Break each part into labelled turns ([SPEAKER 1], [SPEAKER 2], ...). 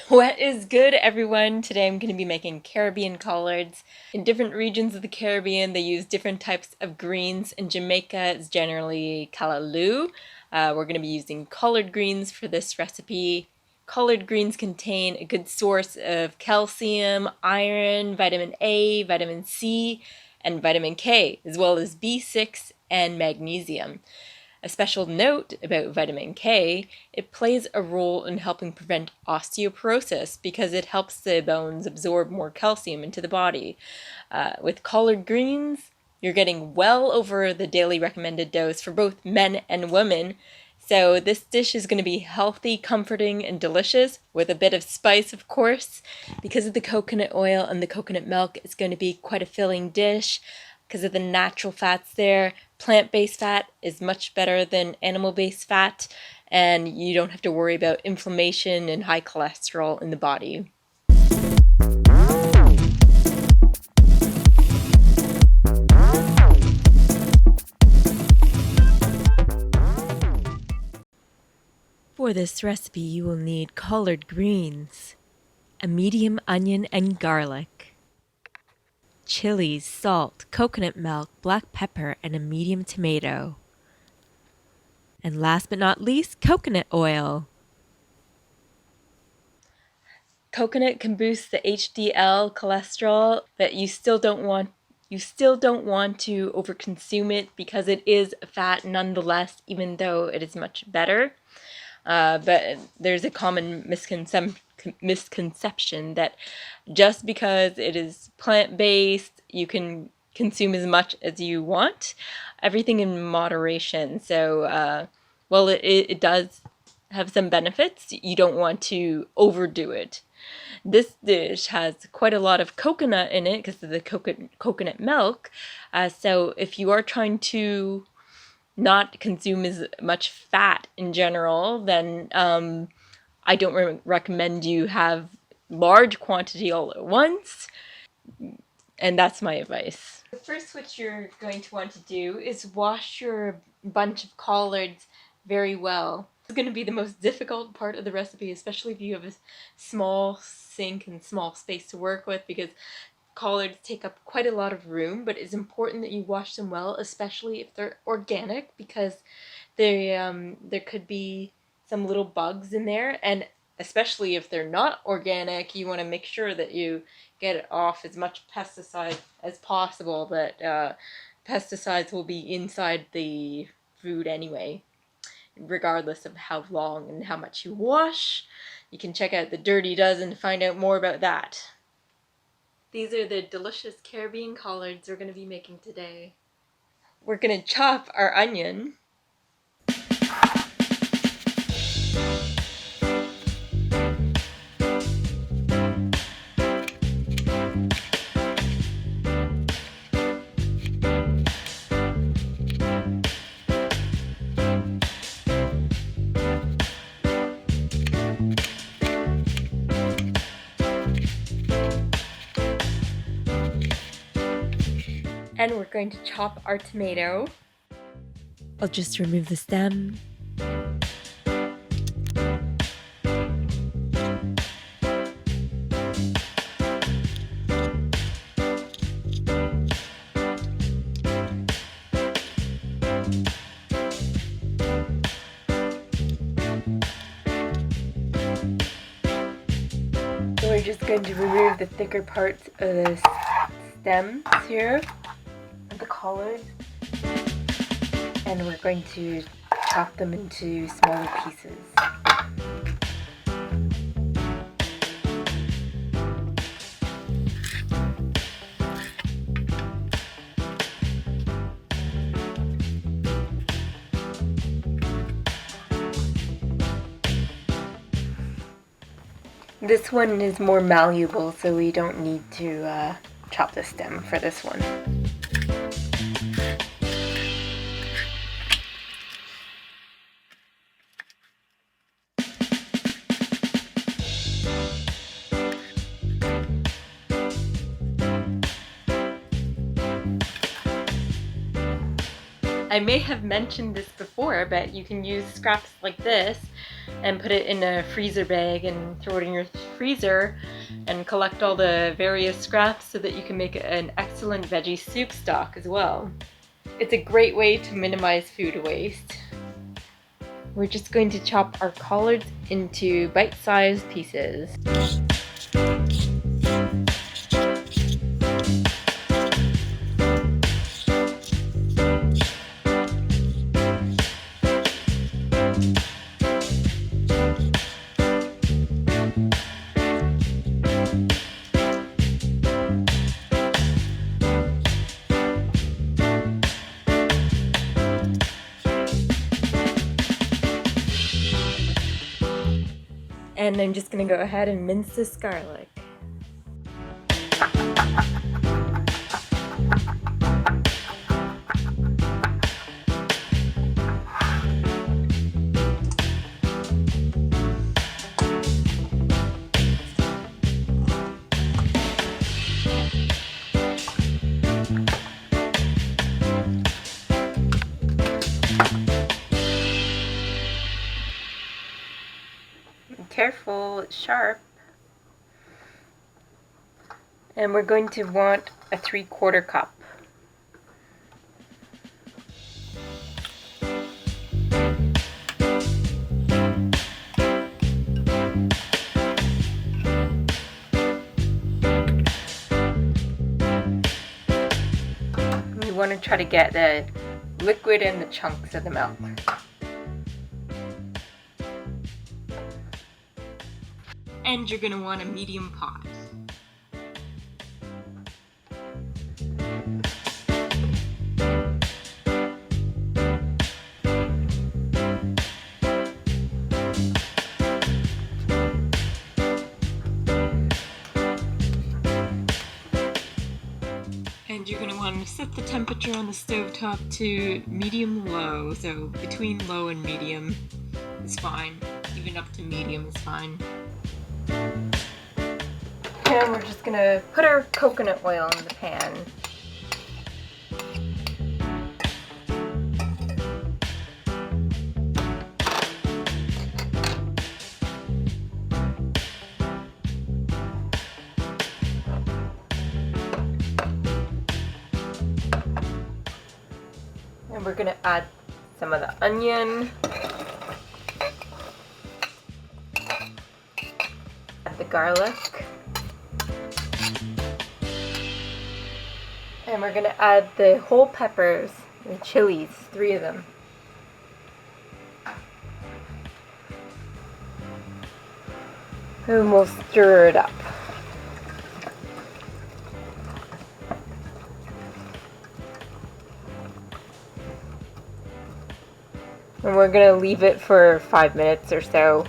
[SPEAKER 1] What is good, everyone? Today I'm going to be making Caribbean collards. In different regions of the Caribbean, they use different types of greens. In Jamaica, it's generally callaloo. We're going to be using collard greens for this recipe. Collard greens contain a good source of calcium, iron, vitamin A, vitamin C, and vitamin K, as well as B6 and magnesium. A special note about vitamin K, it plays a role in helping prevent osteoporosis because it helps the bones absorb more calcium into the body. With collard greens, you're getting well over the daily recommended dose for both men and women. So this dish is going to be healthy, comforting, and delicious with a bit of spice, of course. Because of the coconut oil and the coconut milk, it's going to be quite a filling dish. Because of the natural fats there, plant-based fat is much better than animal-based fat, and you don't have to worry about inflammation and high cholesterol in the body. For this recipe, you will need collard greens, a medium onion and garlic, chilies, salt, coconut milk, black pepper, and a medium tomato. And last but not least, coconut oil. Coconut can boost the HDL cholesterol, but you still don't want to overconsume it because it is a fat nonetheless, even though it is much better. But there's a common misconception that just because it is plant-based, you can consume as much as you want. Everything in moderation. So, while it does have some benefits, you don't want to overdo it. This dish has quite a lot of coconut in it because of the coconut milk. So if you are trying to not consume as much fat in general, then I don't recommend you have large quantity all at once, and that's my advice. The first what you're going to want to do is wash your bunch of collards very well. It's going to be the most difficult part of the recipe, especially if you have a small sink and small space to work with, because collards take up quite a lot of room, but it's important that you wash them well, especially if they're organic, because there could be some little bugs in there, and especially if they're not organic, you want to make sure that you get off as much pesticide as possible, but pesticides will be inside the food anyway, regardless of how long and how much you wash. You can check out the Dirty Dozen to find out more about that. These are the delicious Caribbean collards we're going to be making today. We're going to chop our onion. And we're going to chop our tomato. I'll just remove the stem. So we're just going to remove the thicker parts of the stems here, the collard, and we're going to chop them into smaller pieces. This one is more malleable, so we don't need to chop the stem for this one. I may have mentioned this before, but you can use scraps like this and put it in a freezer bag and throw it in your freezer and collect all the various scraps so that you can make an excellent veggie soup stock as well. It's a great way to minimize food waste. We're just going to chop our collards into bite-sized pieces. And I'm just going to go ahead and mince this garlic. Careful, it's sharp. And we're going to want a 3/4 cup. We want to try to get the liquid in the chunks of the milk. And you're going to want a medium pot. And you're going to want to set the temperature on the stovetop to medium-low, so between low and medium is fine. Even up to medium is fine. And we're just going to put our coconut oil in the pan. And we're going to add some of the onion. Add the garlic. And we're going to add the whole peppers, the chilies, 3 of them. And we'll stir it up. And we're going to leave it for 5 minutes or so.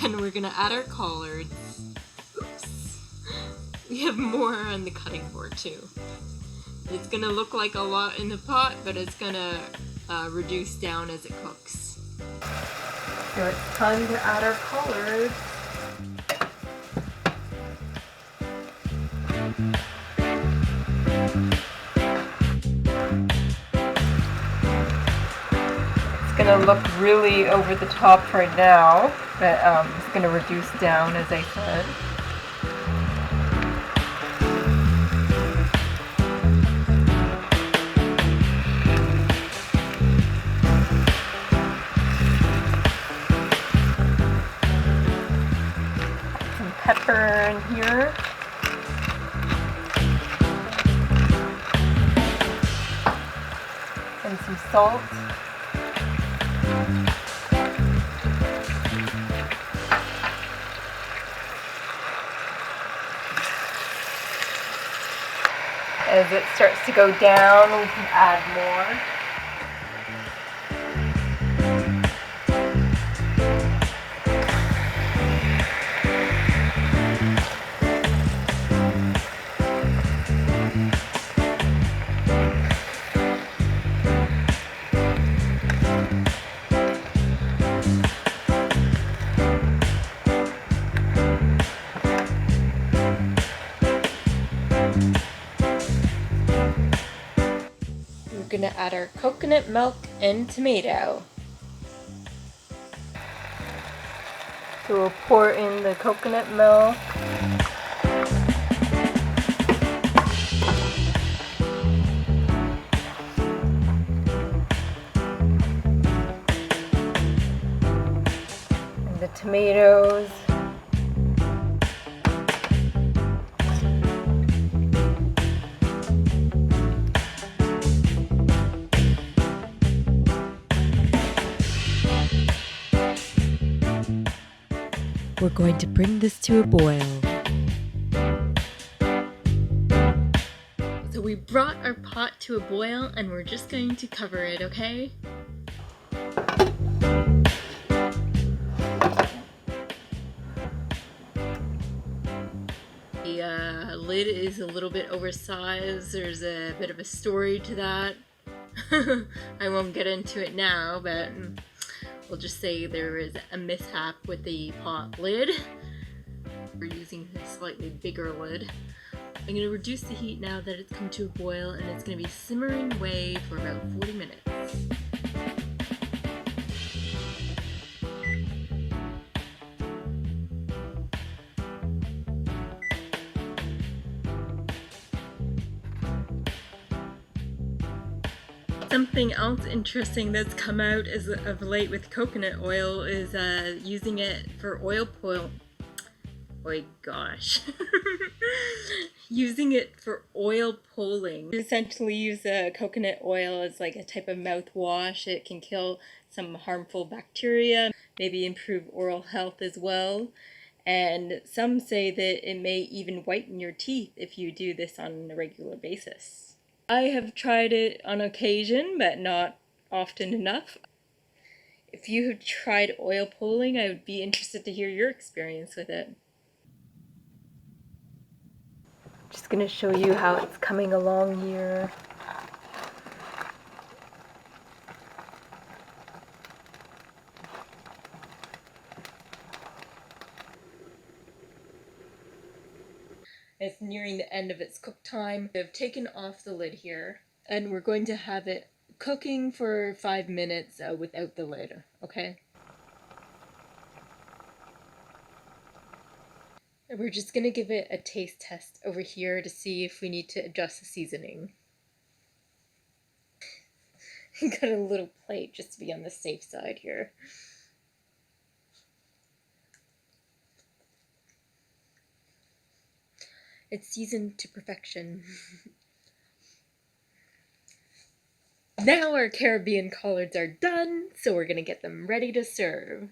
[SPEAKER 1] And we're gonna add our collards. Oops. We have more on the cutting board too. It's gonna look like a lot in the pot, but it's gonna reduce down as it cooks. So it's time to add our collards. It's gonna look really over the top right now, but it's gonna reduce down, as I said. Some pepper in here. And some salt. As it starts to go down, we can add more. gonna add our coconut milk and tomato. So we'll pour in the coconut milk. And the tomatoes. We're going to bring this to a boil. So we brought our pot to a boil and we're just going to cover it, okay? The lid is a little bit oversized. There's a bit of a story to that. I won't get into it now, but we'll just say there is a mishap with the pot lid. We're using a slightly bigger lid. I'm going to reduce the heat now that it's come to a boil, and it's going to be simmering away for about 40 minutes. Something else interesting that's come out as of late with coconut oil is using it for oil pulling. Oh gosh. Using it for oil pulling. You essentially use coconut oil as like a type of mouthwash. It can kill some harmful bacteria, maybe improve oral health as well. And some say that it may even whiten your teeth if you do this on a regular basis. I have tried it on occasion, but not often enough. If you have tried oil pulling, I would be interested to hear your experience with it. Just going to show you how it's coming along here. It's nearing the end of its cook time. I've taken off the lid here, and we're going to have it cooking for 5 minutes without the lid, okay? And we're just going to give it a taste test over here to see if we need to adjust the seasoning. Got a little plate just to be on the safe side here. It's seasoned to perfection. Now our Caribbean collards are done, so we're gonna get them ready to serve.